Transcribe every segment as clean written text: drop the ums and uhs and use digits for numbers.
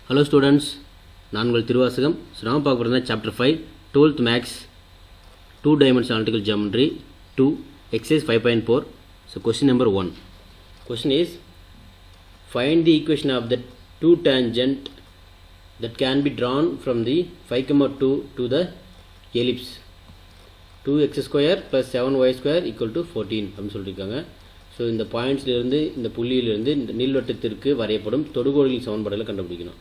Hello students, நான் உங்கள் திருவாசகம். நாம் பார்க்க போகிறது chapter 5 12th max 2 dimensional analytical geometry 2 exercise 5.4. So question number 1. Question is, find the equation of the two tangent that can be drawn from the 5,2 to the ellipse 2x square plus 7y square equal to 14 அப்படின்னு சொல்லியிருக்காங்க. So இந்த பாயிண்ட்ஸ்லேருந்து இந்த புள்ளியிலிருந்து இந்த நீள்வட்டத்திற்கு வரையப்படும் தொடுகோடுகளின் சமன்பாடுகளை கண்டுபிடிக்கணும்.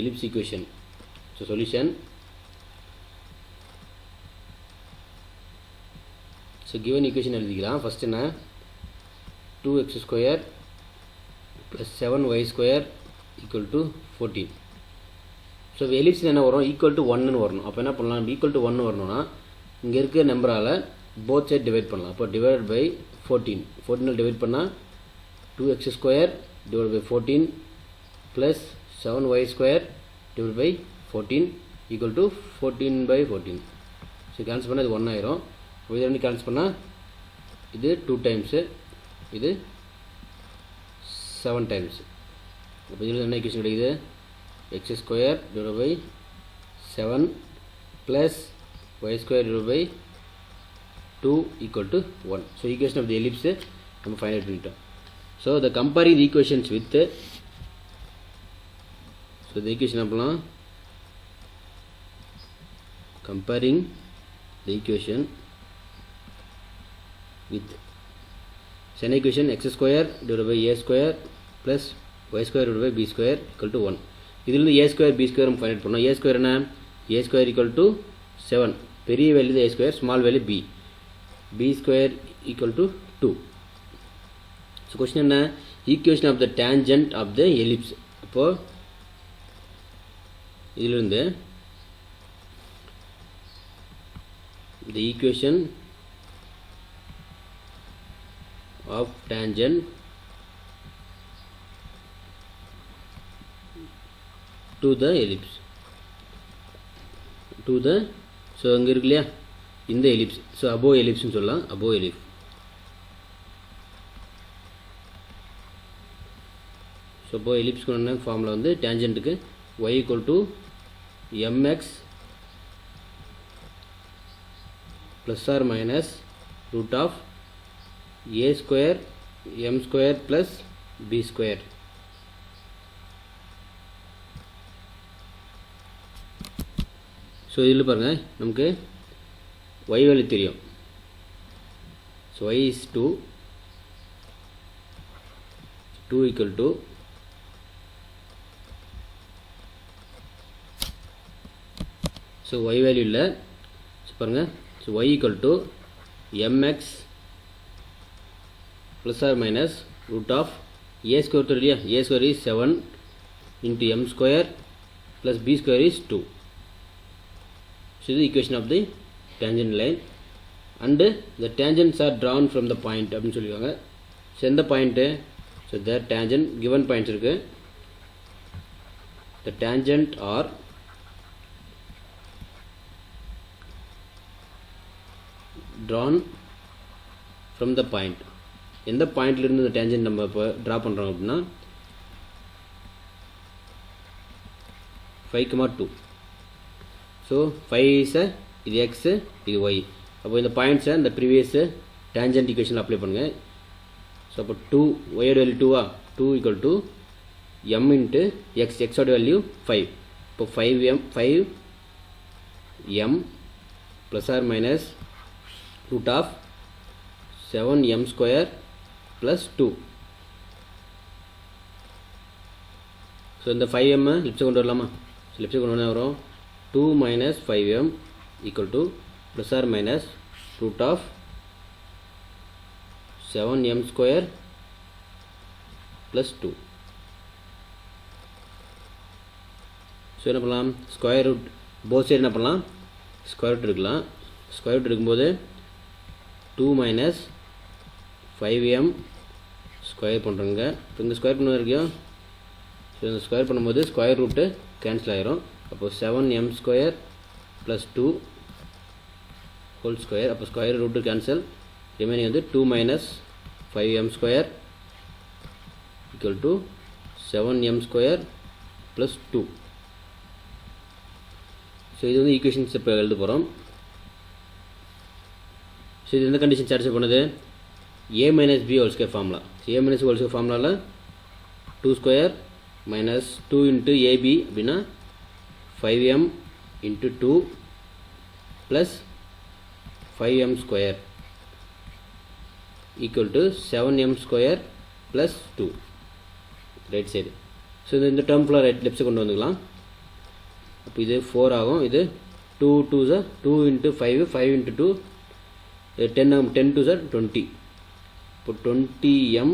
Ellipse equation. So solution. So given equation எழுதிக்கலாம். ஃபஸ்ட் என்ன, 2x square plus 7y square equal to 14. So எலிப்ஸில் என்ன வரும், ஈக்குவல் டு 1ன்னு வரணும். அப்போ என்ன பண்ணலாம், ஈக்குவல் டு 1 வரணும்னா இங்கே இருக்கிற நம்பரால் போத் சைட் டிவைட் பண்ணலாம். அப்போ டிவைட் பை 14. 14 டிவைட் பண்ணால் 2x square divide by 14 plus 7y square divide by 14 equal to 14 by 14. So cancel பண்ணால் இது 1 ஆயிரும். இது ரெண்டு கேன்சல் பண்ணால் இது 2 டைம்ஸு, இது 7 டைம்ஸ். அப்போ இதில் என்ன ஈக்குவேஷன் கிடைக்குது, x square divide by 7 plus y square divided by 2 equal to 1. So equation of the ellipse நம்ம find out பண்ணிட்டோம். So the comparing the equations with, so the equation அப்பலாம் comparing the equation with second equation x square divided by a square plus y square divided by b square equal to 1. இதிலிருந்து a square b square நம்ம find out பண்ணோம். a square என்ன, a square equal to 7, பெரிய value a square, small value b, b square equal to 2. So question என்ன, equation of the tangent of the ellipse. அப்போது இதிலிருந்து the equation of tangent to the ellipse to the, so அங்கே இருக்கு இல்லையா இந்த ellipse, so above எலிப்ஸ்னு சொல்லலாம். Above ellipse. So above எலிப்ஸ்க்கு என்ன ஃபார்மில் வந்து டேஞ்சன்ட்டுக்கு y equal to mx plus R minus root of a square m square plus b square. So இதில் பாருங்கள், நமக்கு y வேல்யூ தெரியும். So y is 2 equal to so y value இல்லை. ஸோ பாருங்கள், so y equal to mx plus R minus root of a square தெரியும் இல்லையா, a square is 7 into m square plus b square is 2. So the equation of the tangent line, and the tangents are drawn from the point அப்படின்னு சொல்லியிருக்காங்க. So எந்த point, so the tangent given points இருக்கு. the tangent are drawn from the point. எந்த பாயிண்ட்லேருந்து இந்த tangent நம்ம இப்போ draw பண்ணுறோம் அப்படின்னா 5,2. ஸோ 5 இஸ் இது எக்ஸு, இது ஒய். அப்போ இந்த பாயிண்ட்ஸை இந்த ப்ரீவியஸ் டேஞ்சன்ட் ஈக்குவேஷனில் அப்ளை பண்ணுங்கள். ஸோ அப்போ 2 ஒயோட வேல்யூ 2வா, 2 equal to m into x, எக்ஸோட வேல்யூ 5. இப்போ 5m plus R minus root of 7m square plus 2. So இந்த 5m லெஃப்ட் கொண்டு வரலாமா, ஸோ லெஃப்ட் கொண்டு வந்தால் வரும் 2 minus 5m equal to plus or minus root of 7m square plus 2. So என்ன பண்ணலாம், ஸ்கொயர் ரூட் போத் சைடு என்ன பண்ணலாம், ஸ்கொயர் ரூட் இருக்கலாம். ஸ்கொயர் ரூட் இருக்கும்போது 2 minus 5m ஸ்கொயர் பண்ணுறோங்க. இப்போ இந்த ஸ்கொயர் பண்ண வரைக்கும், ஸோ இந்த ஸ்கொயர் பண்ணும்போது ஸ்கொயர் ரூட்டு கேன்சல் ஆகிரும். அப்போது 7m square plus 2 whole square. அப்போ ஸ்கொயர் ரூட்டு கேன்சல், ரிமைனிங் வந்து 2 minus 5m square equal to 7m square plus 2. So இது வந்து ஈக்குவேஷன்ஸ் இப்போ எழுத போகிறோம். ஸோ இது எந்த கண்டிஷன் சாட்டிஸ்ஃபை பண்ணுது? a minus b whole square formula. a minus whole square ஃபார்முலாவில் 2 ஸ்கொயர் மைனஸ் 2 இன்ட்டு ab அப்படின்னா 5m into 2 plus 5m square equal to 7m square plus 2 right side. So இந்த term ஃபுல்லாக left side கொண்டு வந்துக்கலாம். அப்போ இது 4 ஆகும். இது 2 2 சார் 2 இன்ட்டு 5 5 இன்ட்டு 2 10 10 2 சார் 20. இப்போ 20m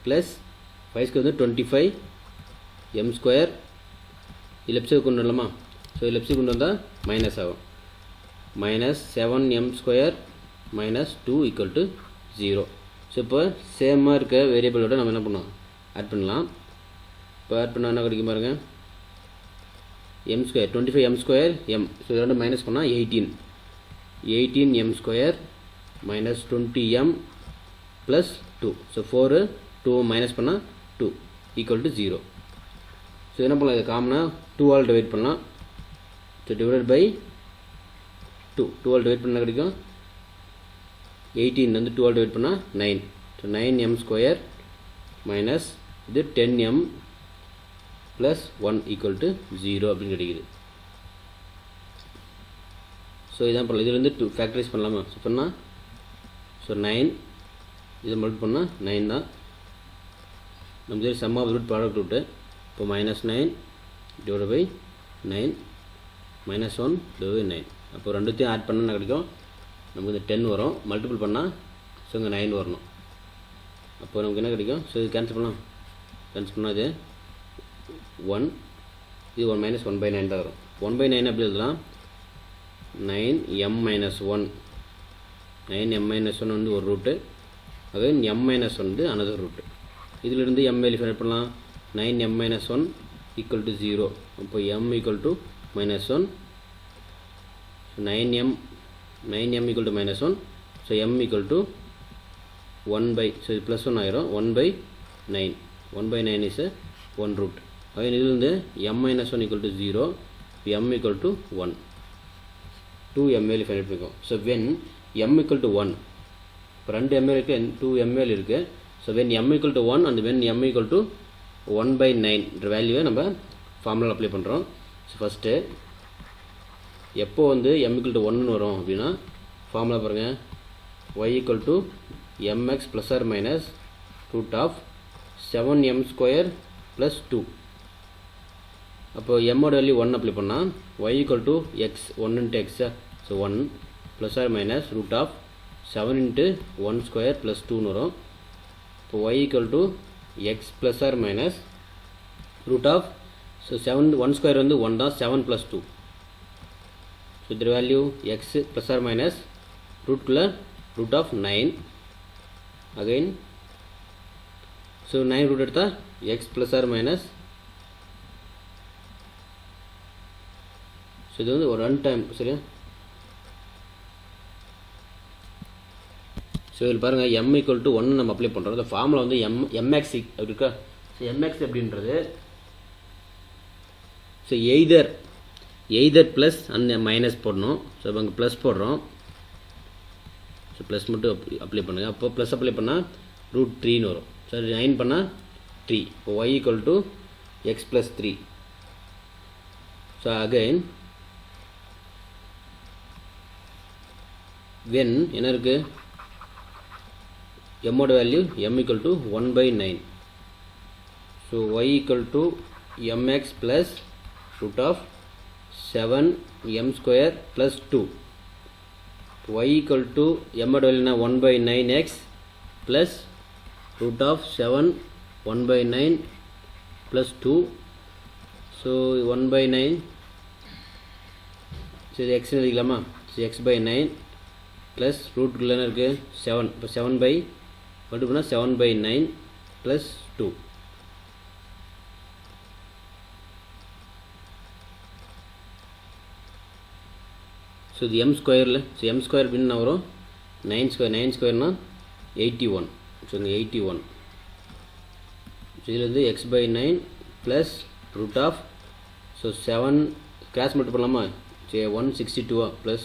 ப்ளஸ் 5 ஸ்கொயர் வந்து 25m ஸ்கொயர். இது லெஃப்ட் சைடு கொண்டு வரலாமா? ஸோ லெஃப்ட் சைடு கொண்டு வந்தால் மைனஸ் ஆகும். Minus 7m square minus 2 equal to 0. So இப்போ சேமாக இருக்க வேரியபிளோட நம்ம என்ன பண்ணோம்? ஆட் பண்ணலாம். இப்போ ஆட் பண்ணால் என்ன கிடைக்கும் பாருங்கள். m square 25m square m. So இது ரெண்டு மைனஸ் பண்ணால் 18m square minus 20m plus 2. So 4 2 minus பண்ணால் 2 ஈக்குவல் டு 0. ஸோ என்ன பண்ணலாம்? இது காமனாக 2 ஆல் டிவைட் பண்ணலாம். So divide by 2 2 all divide பண்ணால் கிடைக்கும் 18 வந்து 2 ஆல் டிவைட் பண்ணால் 9. ஸோ 9m ஸ்கொயர் மைனஸ் இது 10m ப்ளஸ் 1 ஈக்குவல் டு 0 அப்படின்னு கிடைக்குது. ஸோ இதான் பண்ணலாம். இதுலேருந்து 2 ஃபேக்டரைஸ் பண்ணலாமா? ஸோ பண்ணால் ஸோ 9 இதை மல்டிபிள் பண்ணால் 9 தான். நம்ம சரி sum of root product root. இப்போ -9 டிவைட் பை 9 -1 டிவைட் பை 9. அப்போ ரெண்டுத்தையும் ஆட் பண்ணால் என்ன கிடைக்கும்? நமக்கு இந்த 10 வரும். மல்டிபிள் பண்ணால் ஸோ இங்கே 9 வரணும். அப்போ நமக்கு என்ன கிடைக்கும்? ஸோ இது கேன்சல் பண்ணலாம். கேன்சல் பண்ணால் இது 1 இது 1 மைனஸ் 1/9 தான் வரும். 1/9 எப்படி எழுதலாம்? 9m - 1 9m - 1 வந்து ஒரு ரூட்டு. அகைன் m - 1 வந்து அனதர் ரூட்டு. இதிலிருந்து m வேல்யூ ஃபைண்ட் பண்ணலாம். 9m - 1 equal to 0. அப்போ m equal to -1. 9m equal to -1. So m equal to 1/, so இது +1 ஆயிரும். 1/9 1/9 இஸ் 1 ரூட். அகைன் இதிலிருந்து m - 1 equal to 0. m equal to 1. 2m value find பண்ணிக்கோம். So when m equal to 1, இப்போ 2m இருக்குது 2m value இருக்குது. So when m equal to 1 and when m equal to 1/9 வேல்யூவை நம்ம formula apply பண்ணுறோம். So first எப்போ வந்து m equal to 1 வரும் அப்படின்னா ஃபார்முலா பாருங்கள். y equal to mx plus R minus root of 7m square plus 2. அப்போ mோட வேல்யூ 1 அப்ளை பண்ணால் y equal to x 1 into x. So 1 plus R minus root of 7 into 1 square plus 2ன்னு வரும். இப்போ y equal to x plus R minus root of, so 7 1 square வந்து 1 தான், 7 plus 2. So இதோட value x plus R minus ரூட்குள்ளே root of 9. Again so 9 root எடுத்தால் x plus R minus, so இது வந்து ஒரு 1 டைம் சரியா. ஸோ இதில் பாருங்கள் m ஈக்குவல் டு 1 நம்ம அப்ளை பண்ணுறோம். இந்த ஃபார்முலா வந்து mx அப்படி இருக்கா. ஸோ mx அப்படின்றது ஸோ எய்தர் ப்ளஸ் அந்த மைனஸ் போடணும். ஸோ இப்போ அங்கே ப்ளஸ் போடுறோம். ஸோ ப்ளஸ் மட்டும் அப்ளை பண்ணுங்கள். அப்போ ப்ளஸ் அப்ளை பண்ணால் √3ன்னு வரும். ஸோ 9 பண்ணால் 3. இப்போ y equal to x plus 3. So again when என்ன இருக்குது? mோட value m equal to 1/9. So y equal to mx plus root of 7m square plus 2. y equal to mோட வேல்யூனா 1/9x plus root of 7 1/9 plus 2. So 1/9, சரி x எழுதிக்கலாமா? So x/9 plus ரூட்டுக்குள்ள என்ன இருக்குது 7. இப்போ 7 மட்டும் பண்ணால் 7/9 ப்ளஸ் 2. ஸோ இது m ஸ்கொயரில், ஸோ m ஸ்கொயர் அப்படின்னு வரும் 9 ஸ்கொயர்னால் 81. ஸோ இங்கே 81. ஸோ இதில் வந்து x/9 plus root of so 7 cross multiply பண்ணலாமா சரி 162 plus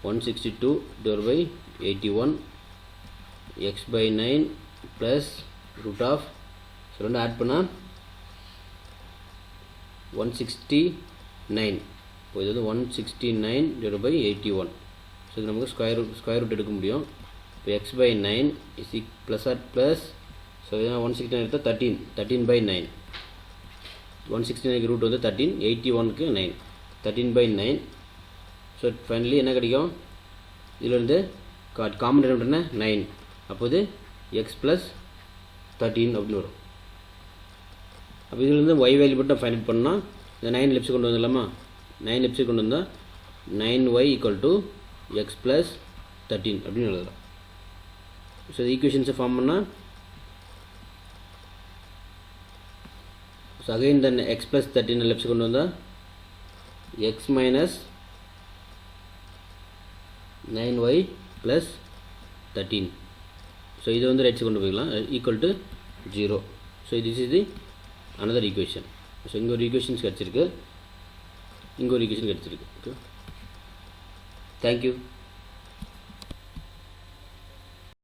162 divide by 81 x by 9 plus root of so ரெண்டு ஆட் பண்ணால் 169 இப்போ இது வந்து 169 டிவைட் பை 81 ஸோ இது நமக்கு ஸ்கொயர் ரூட் எடுக்க முடியும் இப்போ x by 9 is plus r plus so இதான் 169 எடுத்தால் 13 பை 9 169 ரூட் வந்து 13 81க்கு 9 13 பை 9 ஸோ ஃபைனலி என்ன கிடைக்கும் இதில் வந்து காமன் என்ன 9 அப்போது எக்ஸ் ப்ளஸ் 13 அப்படின்னு வரும் அப்போ இதில் ஒய் வேல்யூ மட்டும் ஃபைண்ட் அவுட் பண்ணால் இந்த 9 லெப்ஸ் கொண்டு வந்துடலாமா 9 லெப்ஸ் கொண்டு வந்தால் 9y equal to X plus 13 அப்படின்னு எழுதலாம் ஸோ ஈக்குவேஷன்ஸை ஃபார்ம் பண்ணால் ஸோ அகைன் இந்த எக்ஸ் ப்ளஸ் 13 லெப்ஸ் கொண்டு வந்தால் X minus 9y plus 13 so இது வந்து ரைட்ஸ் கொண்டு போய்க்கலாம் equal to 0 so this is the another equation so இங்கே ஒரு ஈக்குவேஷன்ஸ் கிடச்சிருக்கு இங்கே ஒரு ஈக்குவேஷன் கிடச்சிருக்கு ஓகே தேங்க்யூ